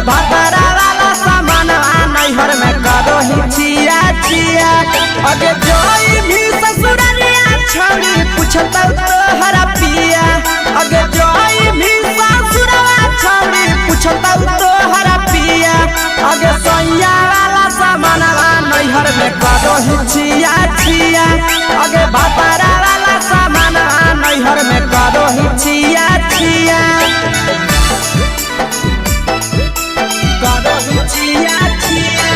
भातारा वाला सामान नैहर में करो ही छिया छिया। अगे जोई भी ससुररिया छोड़ी पूछता तोहरा पिया। अगे जोई भी ससुरवा छोड़ी पूछता तोहरा पिया। अगे सैया वाला सामान नैहर में करो ही छिया छिया। अगे भातारा वाला सामान नैहर में करो ही छिया छिया। करो ही छिया छिया।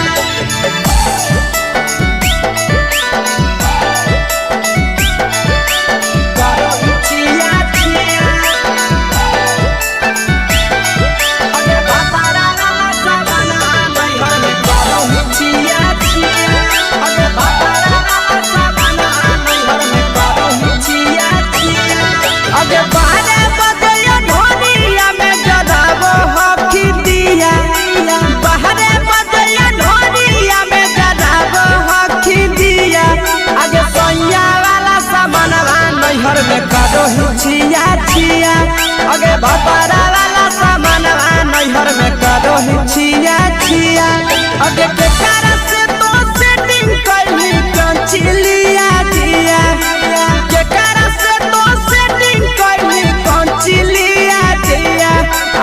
करो ही छिया छिया। अगे भातारा वाला सामान नैहर में करो ही छिया छिया। अगे भातारा वाला सामान नैहर में करो ही छिया छिया। अगे बारे बदलिया ढोलिया में जलावो हकी दिया। बाहरे बदलिया ढोलिया में जलावो हकी दिया। अगे सैया वाला सामान नैहर में करो ही छिया छिया। अगे भातारा वाला सामान नैहर में करो ही छिया छिया। अगे केकरा से तो सेटिंग कइली कंचिलिया दिया। केकरा से तो सेटिंग कइली कंचिलिया दिया।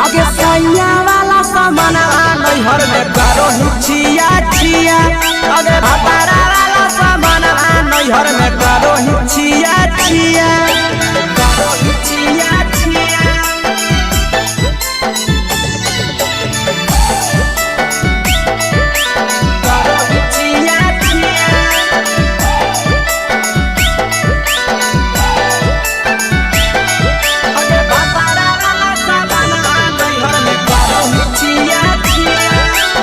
अगे सैया वाला सामान नैहर में करो ही छिया छिया। अगे भातारा वाला सामान नैहर में करो ही छिया छिया। करो ही छिया छिया। करो ही छिया छिया। अगे भातारा वाला सामान नैहर में करो ही छिया छिया।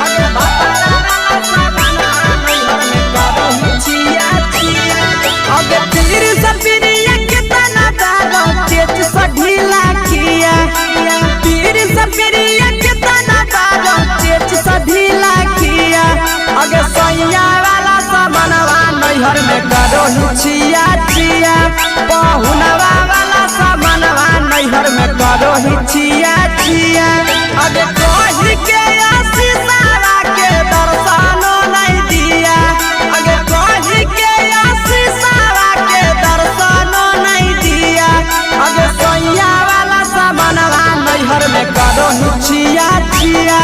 अगे भातारा वाला सामान नैहर में करो ही छिया छिया। अगे तीर सपिरिया कितना दारो तेज सढीला किया। तीर सपिरिया कितना दारो तेज सढीला किया। अगे सैया वाला सामान नैहर में करो ही छिया छिया। पहुनवा वाला सामान नैहर में करो ही छिया छिया। अगे कही के आशीषवा के दर्शनो नहीं दिया। अगे कही के आशीषवा के दर्शनो नहीं दिया। अगे सैया वाला सामान नैहर में करो ही छिया छिया।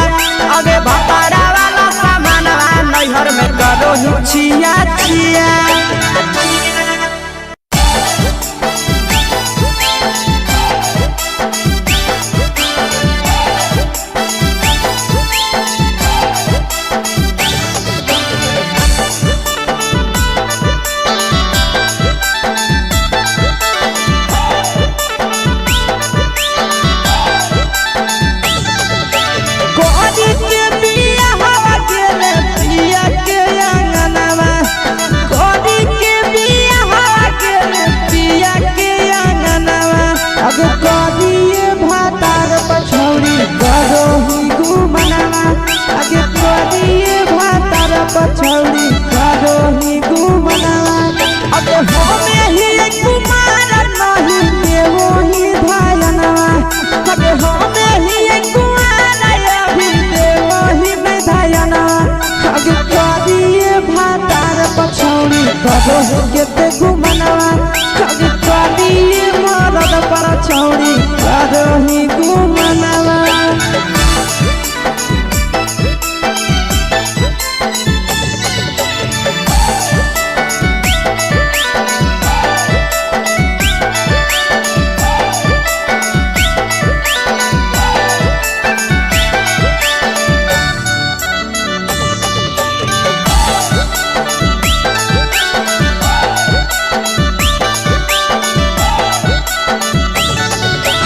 अगे भातारा वाला सामान नैहर में करो ही छिया छिया। कोरी के बिया हवा गेले पिया के अंगनवा। कोरी के बिया हवा गेले पिया के अंगनवा। अगे कोरिए भातार पछौड़ी करो ही गुमनवा। अगे कोरिए भातार पछौड़ी करो ही गुमनवा। अगे होमे ही कुमार नहीं देवो ही भायनवा। अगे होमे ही कुमार अभी देवो ही भायनवा। अगे कोरिए भातार पछौड़ी करो ही केते गुमनवा। अगे कोरिए मरद पछौड़ी करो ही गुमनवा।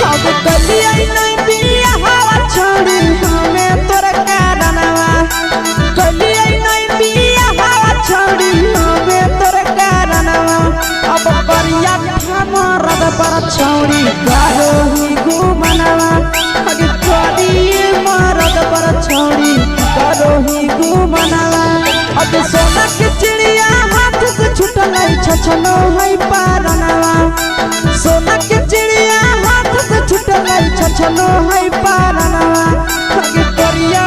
अब कलिया नहीं बिया हवा छोड़ी हमें तोरा कारणवा। कलिया नहीं बिया हवा छोड़ी हमें तोरा कारणवा। अब परिया मरद पछौड़ी करो ही गुमनवा। अगे कोरिए मरद पछौड़ी करो ही गुमनवा। अगे सोना के चिड़िया हाथ से छूटल छछनो है पारनवा। सोना के चिड़िया हाथ से छूटल छछनो है पारनवा। अगे कोरिया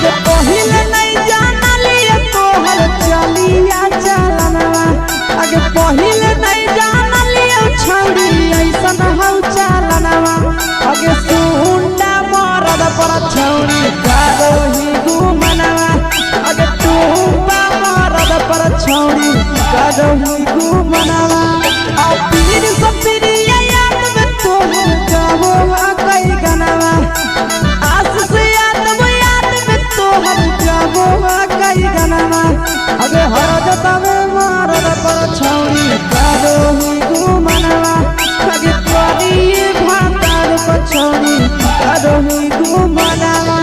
अगे पहिले नहीं जाना लिए तोहर चलिया चलनवा अगे पहिले नहीं जाना लिए छौड़ी ऐसन हौ चलनवा अगे सुंडा मरद पर छौड़ी करोही घुमनवा अगे टूपा मरद पर छौड़ी करोही घुमनवा आ पीर सब पीरिया याद में तोहर गावो कई गनवा आस से याद में तोहर गावो कई गनवा अगे हरदत में मरद पर छौड़ी करोही घुमनवा अगे तोरी भातार पर छौड़ी करोही घुमनवा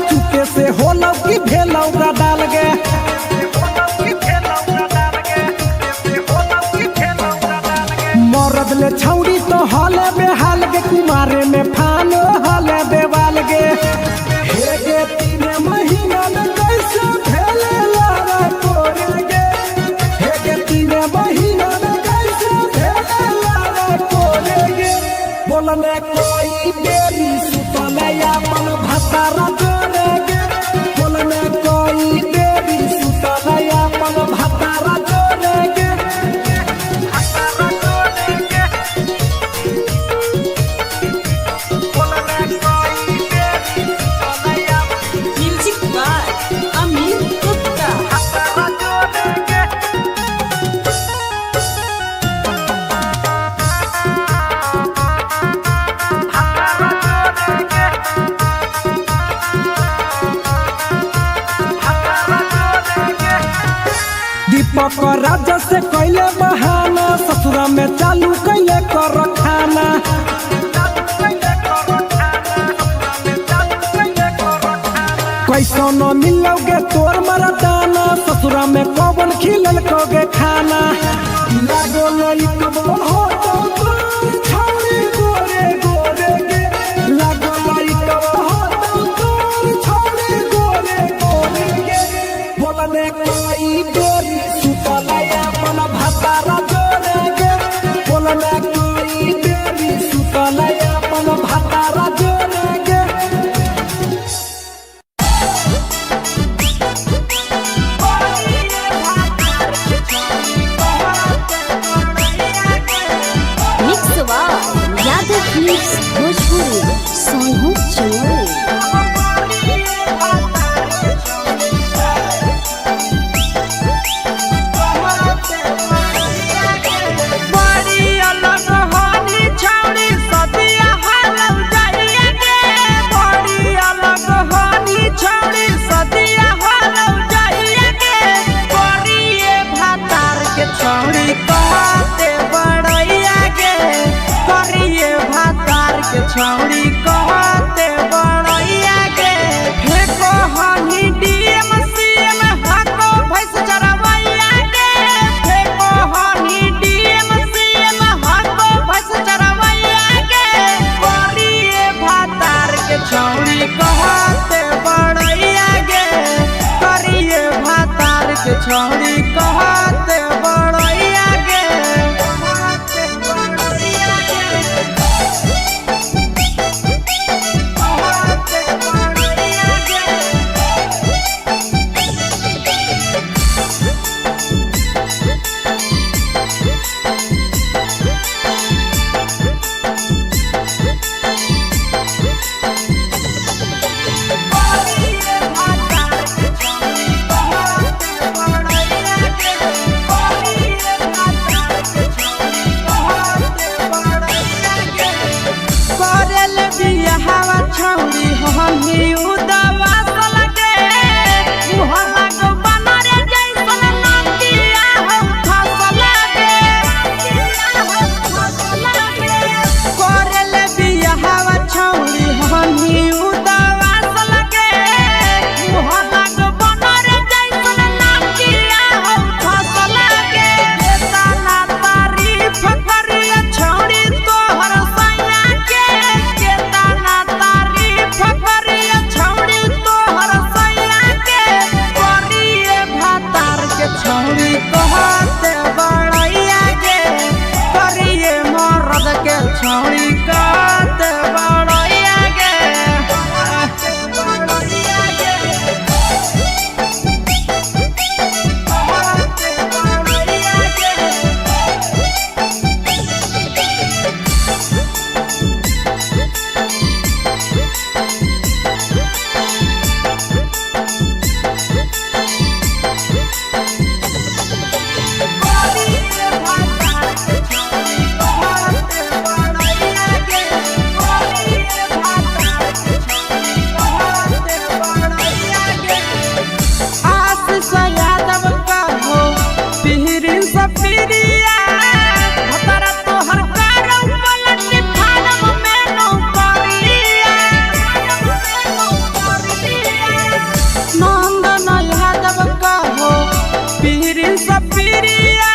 चुके से होलौ की भेलौ डाल गे मरद ले छौड़ी तो हले बेहाल गे कुमारे में फानो हले देवाल गे हे गे 3 महीना में कैसे भेले लारा कोरे गे हे गे 3 महीना में कैसे भेले लारा कोरे गे बोलने कोई देरी सुतले अपन भतारा राजा से कैले बहाना ससुरा में चालू कैले कर खाना कैसो न मिलोगे तोर मरदाना ससुरा में कौन खिलल कोगे खाना लागो लई कब हो तो छौरी गोरे गोरे गे लागो लई कब हो तो छौरी गोरे गोरे गे बोलने कोई डोरी सुतलया मन भतारा जोरे गे बोलने कोई डोरी सुतलया मन भतारा जोरे गे Yeah. पीरिया भतरा तोहर कारौ पलट फारम में नौकरिया नंदन यादव कहो पीरी सब पीरिया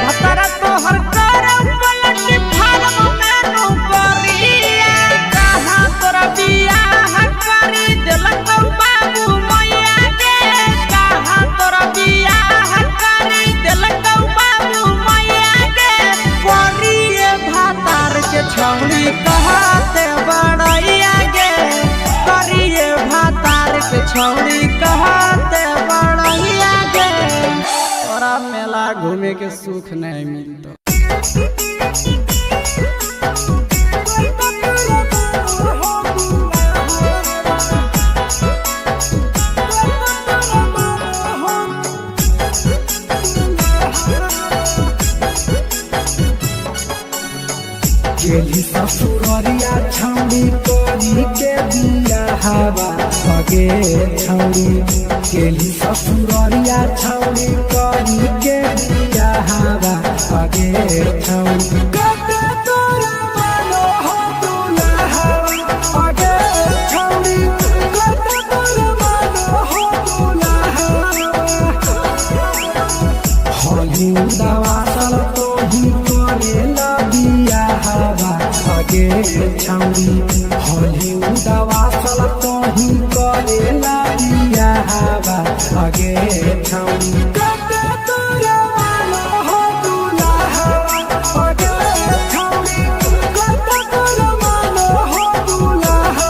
भतरा तोहर कारौ पलट फारम में नौकरिया कहाँ तोरा बियाह करी देलकौ बाबू मैया के कहाँ तोरा बियाह करी देलकौ बाबू मैया के करिए भातार के छौड़ी कहते बड़ैया गे करिए भातार के छौड़ी कहते बड़ैया गे तोरा मेला घूमे के सुख नहीं मिलतो गेली ससुररिया छौड़ी करी के बिया हवा भगे छौड़ी गेली ससुररिया छौड़ी करी के बिया हवा भगे छौड़ी कते तोरा मानो हो दुल्हा भगे छौड़ी कते तोरा मानो हो दुल्हा होली दवा सल तो ही करेला बिया हवा भगे छौड़ी होली दवा सल तो ही करेला बिया हवा भगे छौड़ी कते तोरा मानो हो दुल्हा भगे छौड़ी कते तोरा मानो हो दुल्हा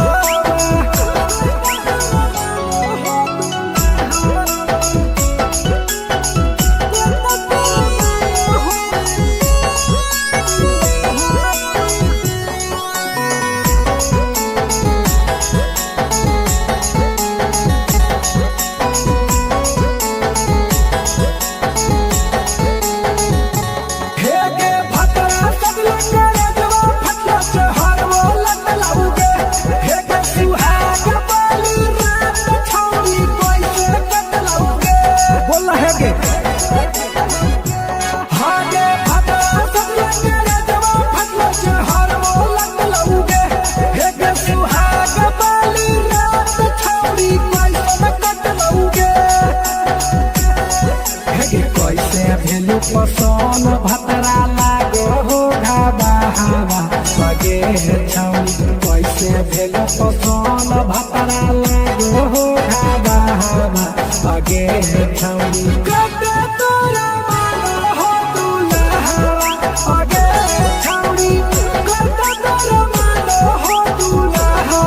हेगे भतरा सगला करे जवा फटला से हरवो लट लाऊगे हेगे सुहाग बाली रात छौड़ी कैसे कट लाऊगे बोल हेगे हागे भतरा सगला करे जवा फटला से हरवो लट लाऊगे हेगे सुहाग बाली रात छौड़ी कैसे कट लाऊगे हेगे कैसे भेलु पसन भतरा लागो हो घाबा हवा भगे छौड़ी कैसे भेलु पसन भतरा लागो हो घाबा हवा भगे छौड़ी कते तोरा मानो हो दुल्हा भगे छौड़ी कते तोरा मानो हो दुल्हा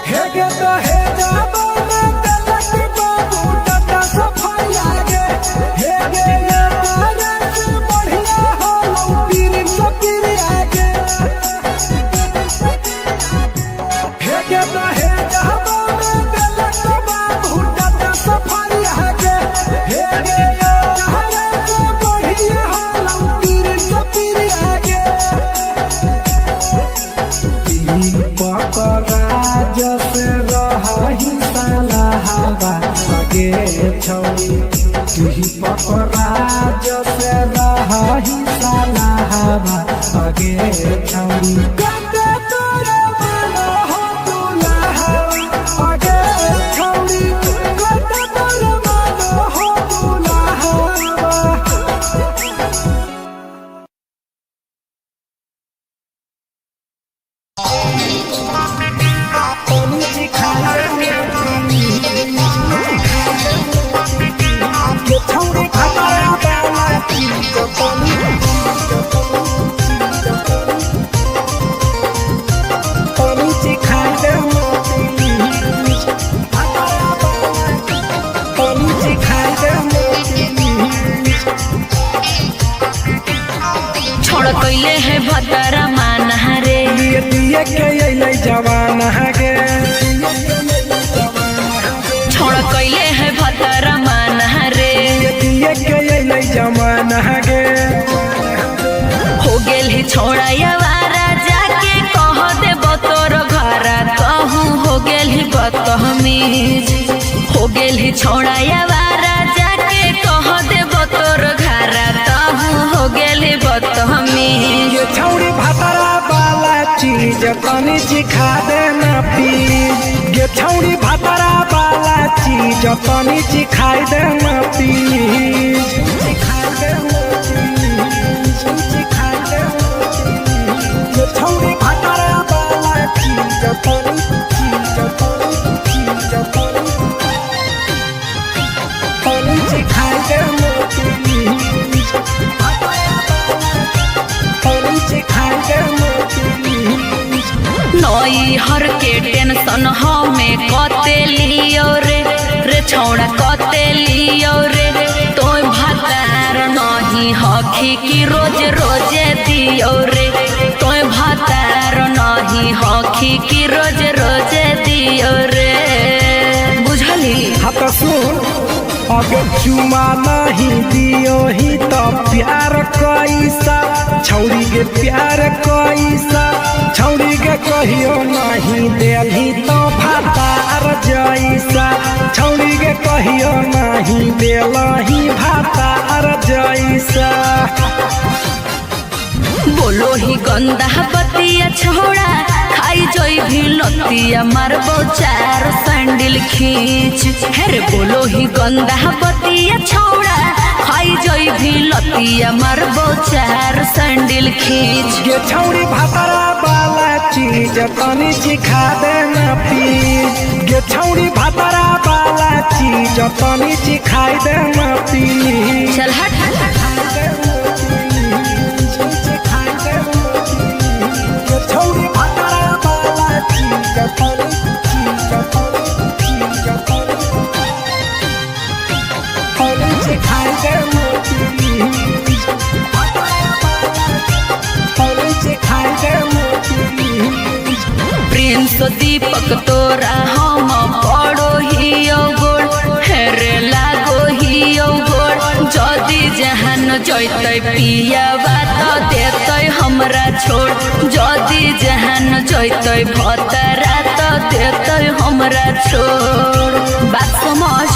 हेगे तो हे जाबो में तलक बाबू टटा सफाई आगे हेगे ये तारे से बढ़िया हो पीर सपीर आगे हेगे तो हे जाबो में तलक बाबू टटा सफाई आगे हेगे ये तारे से बढ़िया हो पीर सपीर आगे पकड़ा जसे रही साला हवा भगे छौड़ी तुही पकड़ा जसे रही साला हवा भगे छौड़ी कते तोरा मानो हो दुल्हा भगे छौड़ी कते तोरा मानो हो दुल्हा गेली छोड़ाया वारा जाके कह देब तोर घरा कहूँ हो गेली बदतमीज हो गेली छोड़ाया वारा जाके कह देब तोर घरा कहूँ हो गेली बदतमीज। ये छौड़ी भातरा वाला चीज तनी चिखा देना प्लीज। ये छौड़ी भातरा वाला चीज तनी चिखाई देना प्लीज। चिखाई देना प्लीज, चिखाई देना प्लीज। ये छौड़ी भातरा वाला चीज तनी चिखाई देना प्लीज। नई हर के टेंशन हमें कते लियो रे छौड़ा कते लियो रे तोय भातार नहीं हखी की रोज रोजे दियो रे तोय भातार नहीं हखी की रोज रोजे दियो रे बुझली। हाँ तो सुन अगर चुमा नहीं दियो ही तो प्यार कैसा छौड़ी के प्यार कैसा छौड़ी के कहियो नहीं देली तो भातार जैसा छौड़ी के कहियो नहीं देलही भातार जैसा। बोलो ही गंदा बतिया छोड़ा खाई जोई भी लतिया मारबो चार सैंडल खींच हेरे बोलो ही गंदा बतिया छोड़ा खाई जोई भी लतिया मारबो चार सैंडल खींच। ये छौड़ी भातरा वाला चीज तनी चिखा देना प्लीज। ये छौड़ी भातरा वाला चीज तनी चिखाई देना प्लीज। चल हट छौड़ी भातरा वाला चीज चिखाई देना प्लीज। चिखाई देना प्लीज। प्रिंस दीपक तोरा हम पड़ो ही गोड़ हेरे लागो ही गोड़ जदी जहान जैते पिया बात देते हमरा छोड़ जदी जहान जैते भतरा तो देते हमरा छोड़ बात समझ।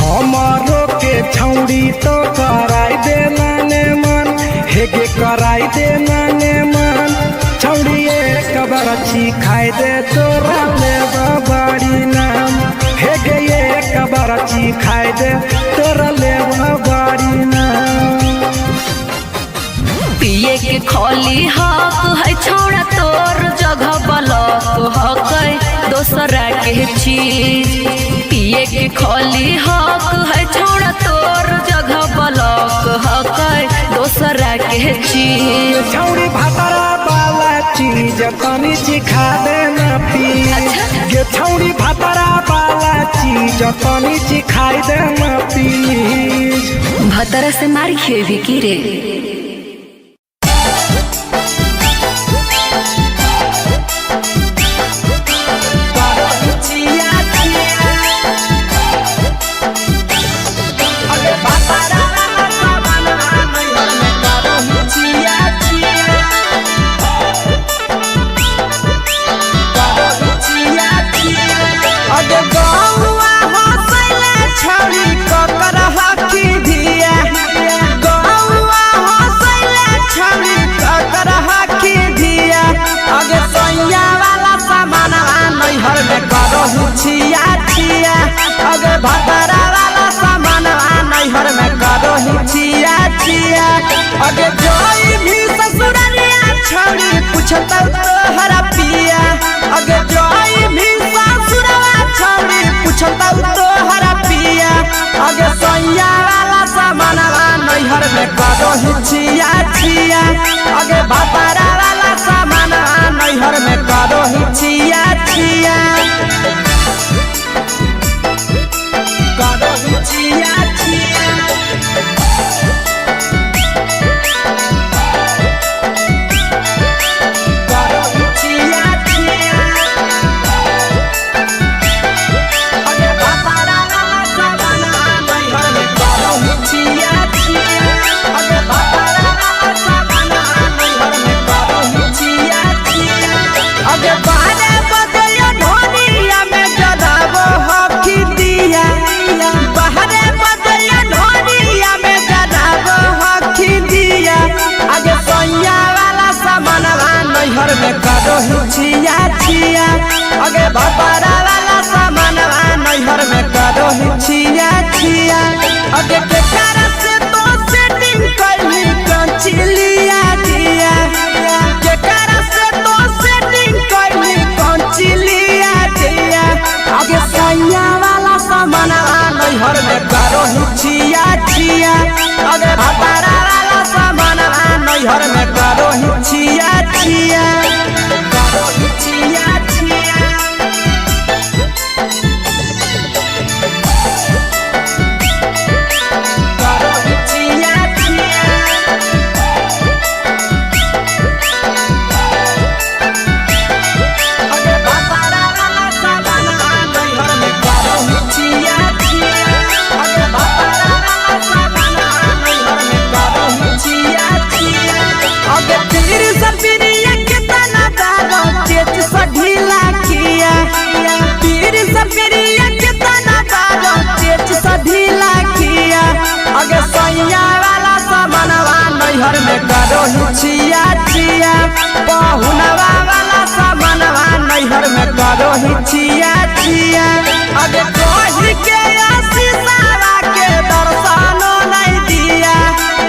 हमारो के छौड़ी तो कराई देना ने मन हेगे कराई देना ने मन छौड़ी एक बरछी खाई दे तोरा ले बड़ी नाम हेगे एक बरछी खाई दे तोरा ले बड़ी नाम। पिए के खोली हक है छोड़ा तोर जगह बलक हक दोसरा के चीज पिए के खोली हक है छोड़ा तोर जगह बलक हक दोसरा के चीज। छौड़ी भातरा वाला चीज तनी चिखा देना प्लीज। ये छौड़ी भातरा वाला चीज तनी चिखाई देना प्लीज। भतरा से मारी खेवी की रे छिया छिया अगे भातारा वाला सामान नैहर में करो ही छिया छिया अगे जोई भी ससुरालिया छौड़ी पूछता तोहरा पिया अगे जोई भी ससुरवा छौड़ी पूछता तोहरा पिया अगे सैया वाला सामान नैहर में करो ही छिया छिया अगे भातारा वाला सामान नैहर में करो ही छिया छिया छिया छिया छिया छिया अगे भतारा वाला सामानवा नैहर में करो ही छिया छिया अगे के कारण से तो सेटिंग कैली कंचिलिया दिया के कारण से तो सेटिंग कैली कंचिलिया दिया अगे सैया वाला सामानवा नैहर में करो ही छिया छिया अगे भतारा वाला सामानवा नैहर में करो ही छिया छिया करो ही छिया छिया करो ही छिया छिया अगे भतारा वाला सामानवा नैहर में करो ही छिया छिया अगे भतारा वाला सामानवा नैहर में करो ही छिया छिया अगे तीर सपिरिया कितना दारो चेच सढीला किया तीर सपिरिया कितना दारो चेच सढीला किया अगे सैया वाला सामानवा नैहर में करो ही छिया छिया बहुनवा वाला सामानवा नैहर में करो ही छिया छिया अगे कोही के आशीषवा के दर्शनो नहीं दिया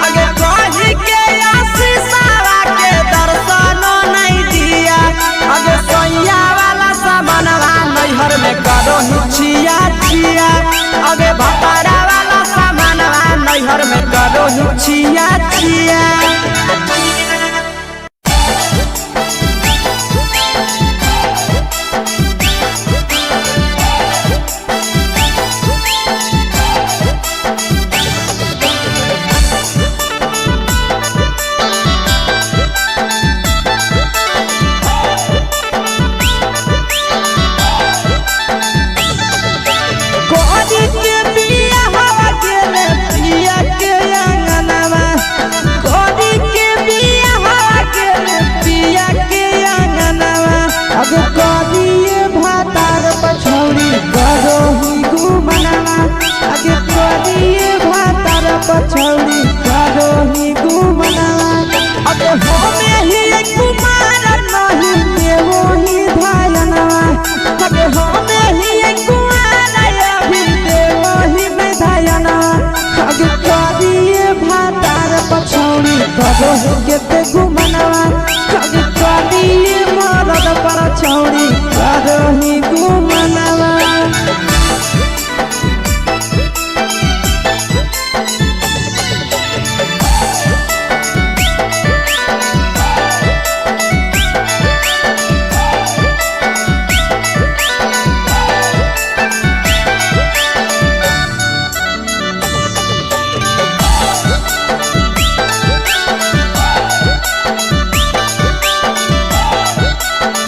अगे कोही के आशीषवा के दर्शनो नहीं दिया अगे सैया वाला सामानवा नैहर में करो ही छिया छिया अगे भतारा वाला सामानवा नैहर में करो ही छिया छिया कोरी के बिया हवा गेले पिया के अंगनवा कोरी के बिया हवा गेले पिया के अंगनवा अगे कोरिए भातार पछौरी करो ही गुमनवा अगे कोरिए भातार पछौरी करो ही गुमनवा अगे होमे ही कुमार नहीं देवो ही धायनवा अगे होमे ही कुमार अभी देवो ही धायना अगे कोरिए भातार पछौरी करो ही केते गुमनवा अगे कोरिए मरद पर छौरी करो ही गुमनवा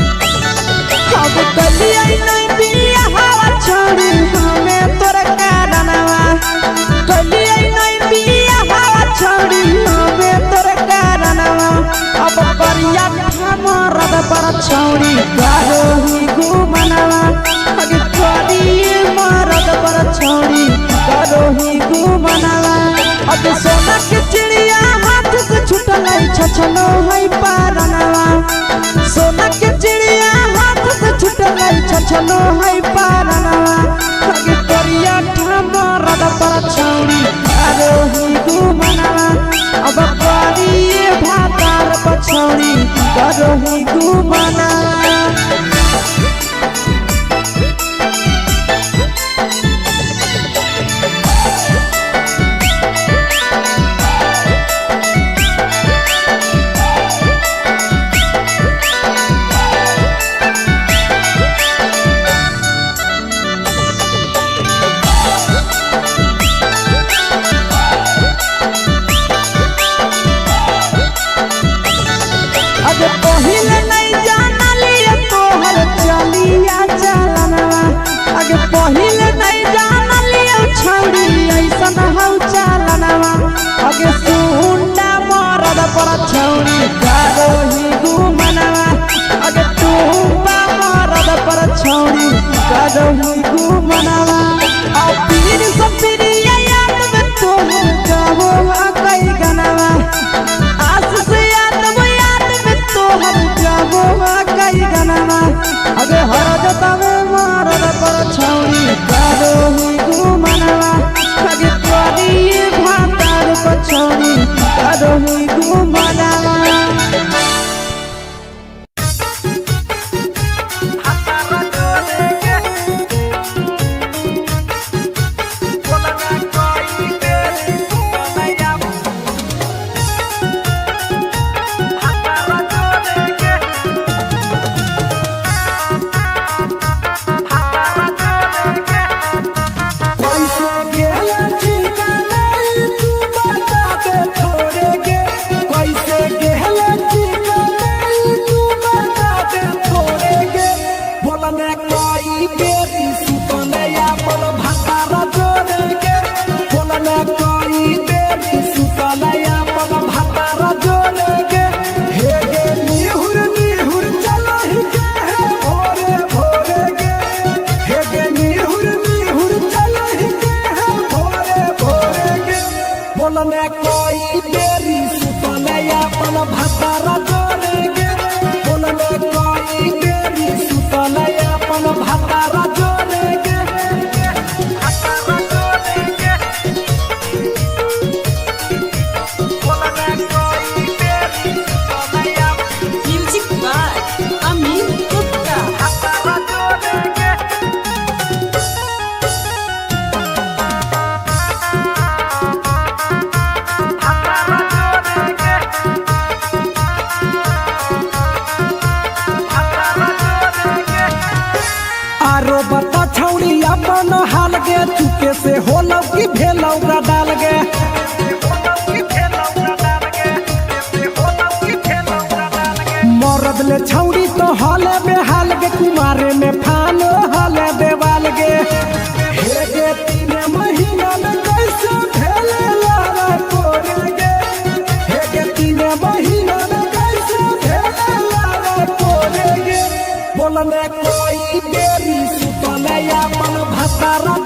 अब कलिया नहीं बिया हवा छोड़ी हमें तोर कारणवा कलिया नहीं बिया हवा छोड़ी हमें तोर कारणवा अब करिया मरद पर छौरी करो ही गुमनवा अगे करिए मरद पर छौरी करो ही गुमनवा अगे सोना के चिड़िया हाथ से छूटल छछनो है पारनवा सोना के चिड़िया हाथ से छूटल छछनो है पारनवा अगे करिया मरद पर छौरी करो ही गुमनवा अब करिए भातार पछौरी करो ही गुमनवा अगे पहिले नहीं जानलिए तोहर चलिया चलनवा अगे पहिले नहीं जानलिए छौरी ऐसन हौ चलनवा अगे सुंडा मरद पर छौरी करो ही गुमनवा अगे टूपा मरद पर छौरी करो ही गुमनवा और पीर सब पीरिया याद में तोहर गावो कई गनवा आस से याद में तोहर गावो कई गनवा अगे हर जता पर छौरी करोही घुमनवा लगे करिए भातार पर छौरी करोही घुमनवा चुके से होलौ की भेलौ का डाल गे मरद ले छौड़ी तो हले बेहाल गे कुमारे में फान हले देवाल गे हे गे 3 महीना में कैसे भेले लारा कोरे गे हे गे 3 महीना में कैसे भेले लारा कोरे गे बोलने कोई देरी सुतले अपन भतारा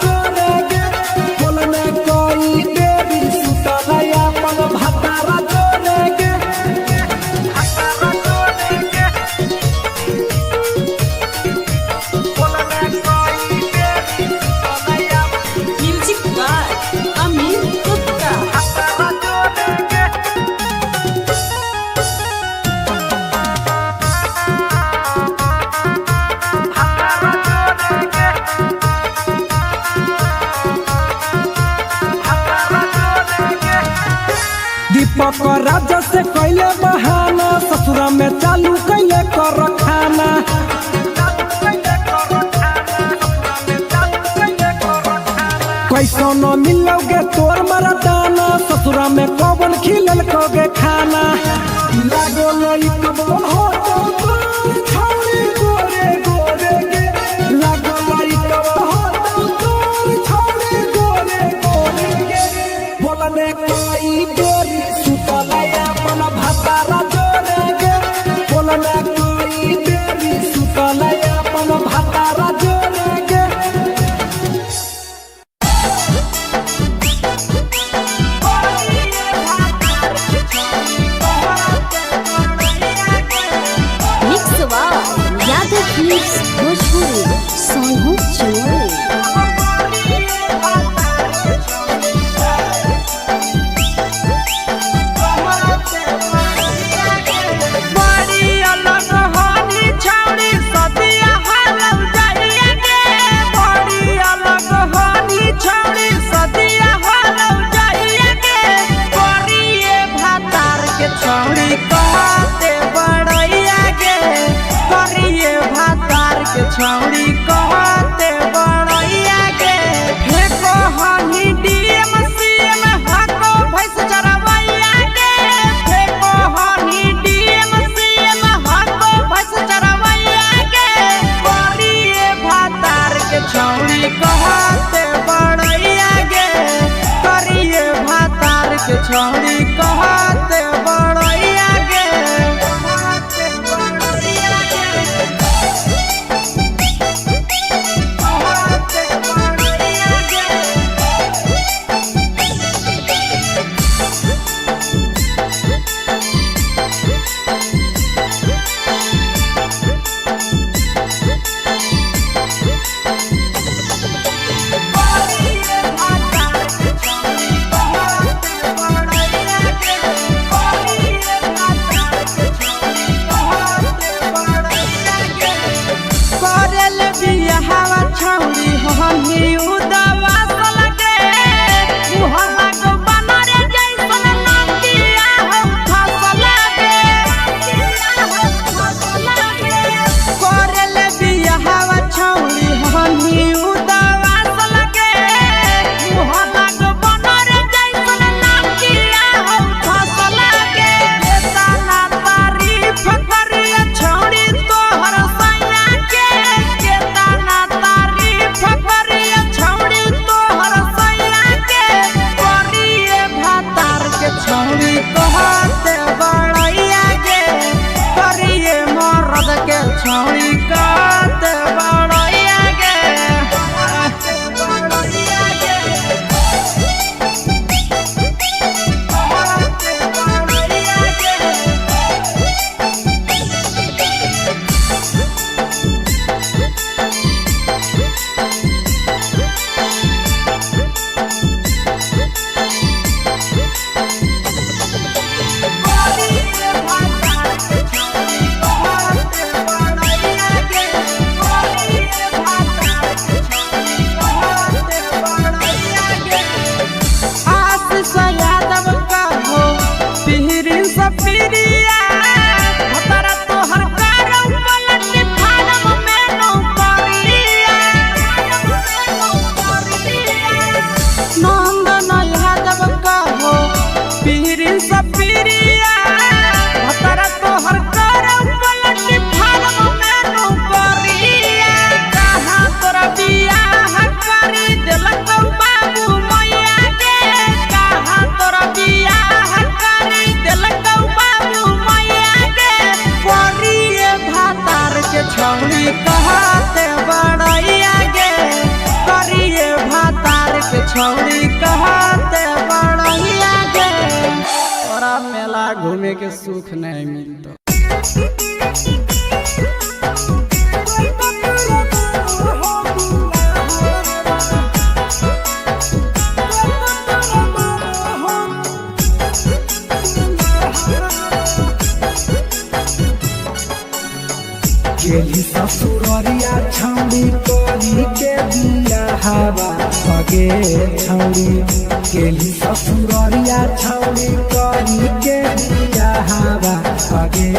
दीपक राजा से कैले बहाना ससुरा में चालू कैले कर खाना कैसो न मिलोगे तोर मरदाना ससुरा में कौन खिलल कोगे खाना लागो लई कबो हो तो छौरी गोरे गोरे गे लागो लई कबो हो तो छौरी गोरे गोरे गे बोलने कोई देरी सुतले अपन भतारा जोरे गे बोलने कोई देरी सुतले अपन भतारा जोरे गे भोजपुरी सोनू चोरी छौड़ी कहते बड़ैया के फेको हनी डीएम सीएम हको भैंस चरवैया के फेको हनी डीएम सीएम हको भैंस चरवैया के करिए भातार के छौड़ी कहते बड़ैया के करिए भातार के छौड़ी कहते बड़ैया के बिया हवा छौरी हनी उदवा लगे मुहल्ला को बनरे जैसन नंदिया हम फसल लगे कोरेले बिया हवा छौरी हनी उदवा लगे मुहल्ला को बनरे जैसन नंदिया हम फसल लगे केतना तारीफ करिया छौरी तोहर सैया के केतना तारीफ करिया छौरी तोहर सैया के करिए भातार के छौरी कहते बड़ैया के करिए मर्द के छौरी कहते बड़ैया के बड़ैया के बड़ैया के छौरी कहते बड़ैया गे करिए भातार के छौरी कहते बड़ैया गे तोरा मेला घूमे के सुख नहीं मिलता गेली ससुररिया छौरी करी के बिया हवा सगे छौरी गेली ससुररिया छौरी करी के बिया हवा सगे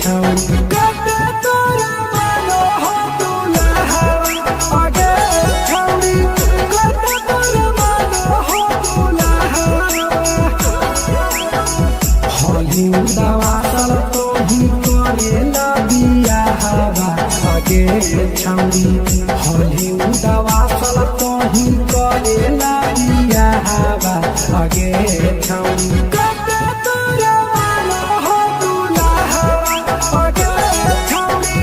छौरी कते तोरा मानो हो दुल्हा सगे छौरी कते तोरा मानो हो दुल्हा होली उदावा सल तो ही करेला बिया हवा सगे छौरी होली उदावा सल तो ही करेला बिया हवा सगे छौरी कते तोरा मानो हो दुल्हा सगे छौरी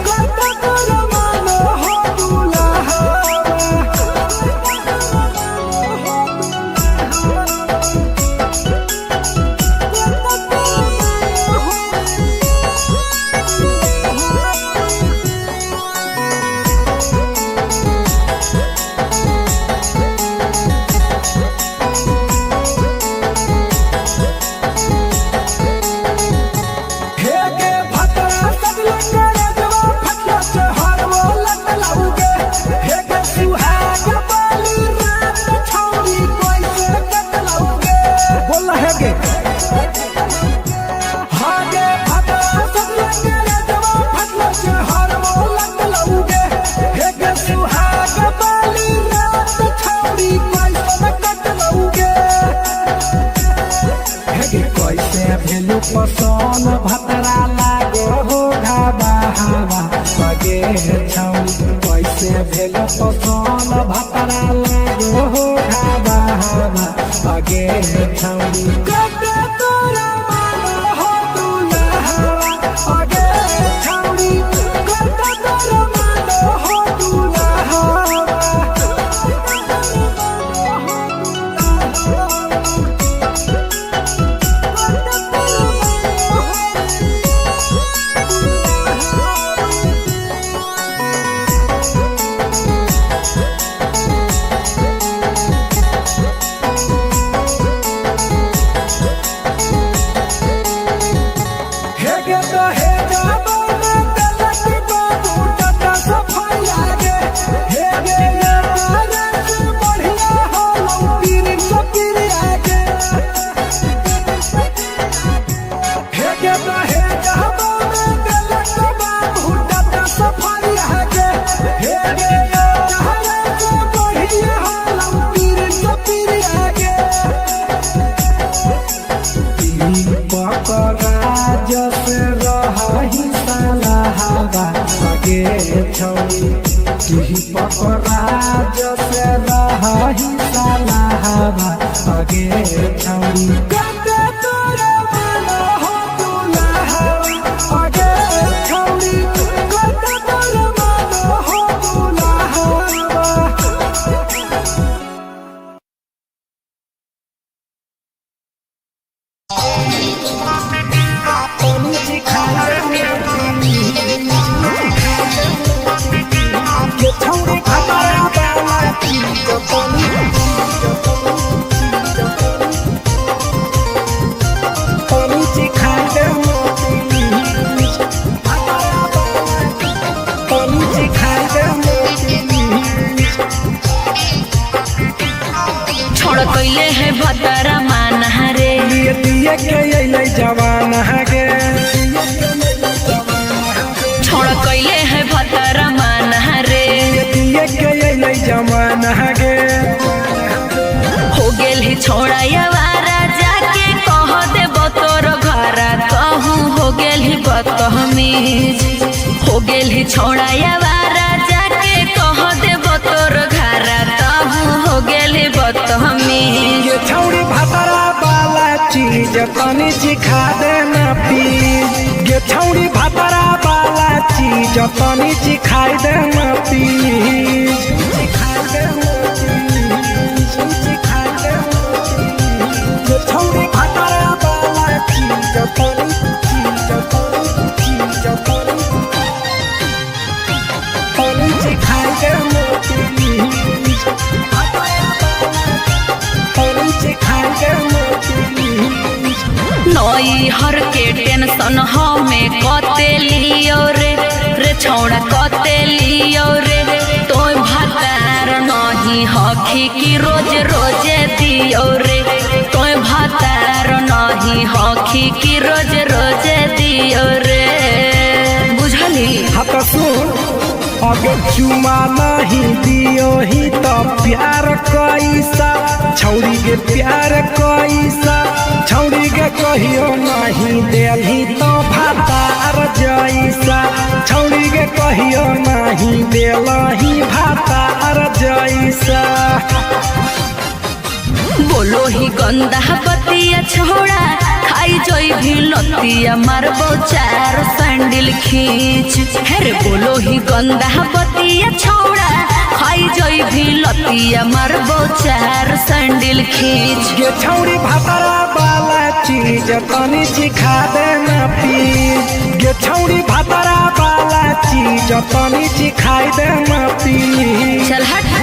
कते तोरा मानो हो दुल्हा हेगे भतरा सब लंगर जवा फटला से हर वो लत लाऊगे हेगे सुहाग बाली रात छौरी कोई से कट लाऊगे बोल हेगे हागे भतरा सब लंगर जवा फटला से हर वो लत लाऊगे हेगे सुहाग बाली रात छौरी कोई से कट लाऊगे हेगे कैसे भेलु पसन भतरा लागो हो घाबा हवा सगे छौरी कैसे भेलु पसन भतरा लागो हो घाबा हवा सगे छौरी कते तोरा मानो हो दुल्हा सगे छौरी कते तोरा मानो हो दुल्हा की पपराज से रही सलाहबा अगे छौड़ी कते तोरा मन हो दुल्हा अगे छौड़ी कते तोरा मन हो दुल्हा छोड़ कैले है भतरा मान रे दिए के अइलै जवान गे छोड़ कैले है भतरा मान रे दिए के अइलै जवान गे हो गेल ही छोड़ा यावारा जाके कह देब तोर घरा कहूँ हो गेल ही बदतमीज हो गेल ही छोड़ा यावारा जाके कह देब तोर घरा कहूँ हो गेल ही बदतमीज ये छौड़ी भतरा वाला चीज तनी सिखा देना प्लीज ये छौड़ी भतरा वाला चीज तनी सिखाई देना प्लीज सिखाई देना प्लीज सिखाई देना प्लीज ये छौड़ी भतरा वाला चीज तनी सिखाई देना प्लीज नई हर के टेंशन हमें कते लियो रे छौड़ा कते लियो रे तो भतार नहीं हखी की रोज रोजे दियो रे तो भतार नहीं हखी की रोज रोजे दियो रे बुझली हाथ सुन अगर चुमा नहीं दियो ही तो प्यार कैसा छौड़ी के प्यार कैसा छौड़ी के कहियो नहीं देली तो भातार जैसा छौड़ी के कहियो नहीं देलही भातार जैसा बोलो ही गंदा बतिया छोड़ा खाई जोई भी लतिया मारबो चार सैंडल खींच हेरे बोलो ही गंदा बतिया छोड़ा खाई जोई भी लतिया मारबो चार सैंडल खींच ये छौड़ी भतरा वाला चीज तनी सिखा देना प्लीज ये छौड़ी भतरा वाला चीज तनी सिखाई देना प्लीज चल हट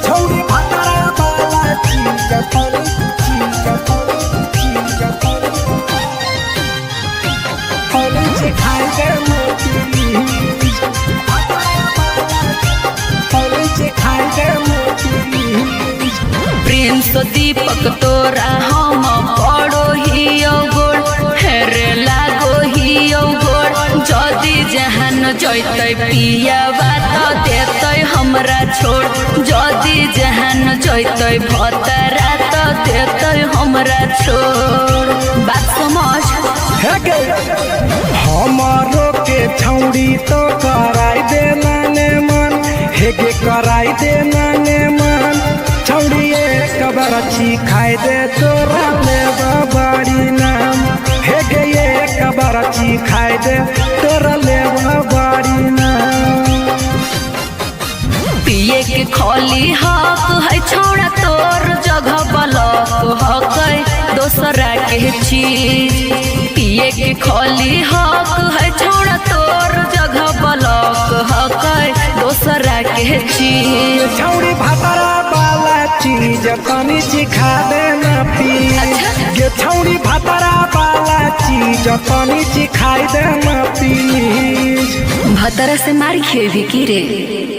छौड़ी भतरा वाला चीज तनी सिखाई देना प्लीज सिखाई देना प्लीज प्रिंस दीपक तोरा हम पड़ो ही गोड़ हेरे लागो ही गोड़ जदी जहान जैते पिया बात देते हमरा छोड़ जदी जहान जैते भतरा तो देते हमरा छोड़ बात समझ हमारो के छौड़ी तो कराई देना ने मन हेगे कराई देना ने मन छौड़ी एक बरछी खाई दे तोरा ले बाड़ी नाम हेगे एक बरछी खाई दे तोरा ले बाड़ी नाम पिए के खोली हक है छोड़ा तोर जगह बलक हक दोसरा के चीज पिए के खोली हक है छोड़ा तोर जगह बलक हक दोसरा के चीज छौड़ी भतरा वाला चीज तनी सिखा देना प्लीज ये छौड़ी भतरा वाला चीज तनी सिखाई देना प्लीज भतरा से मार खेबी की रे।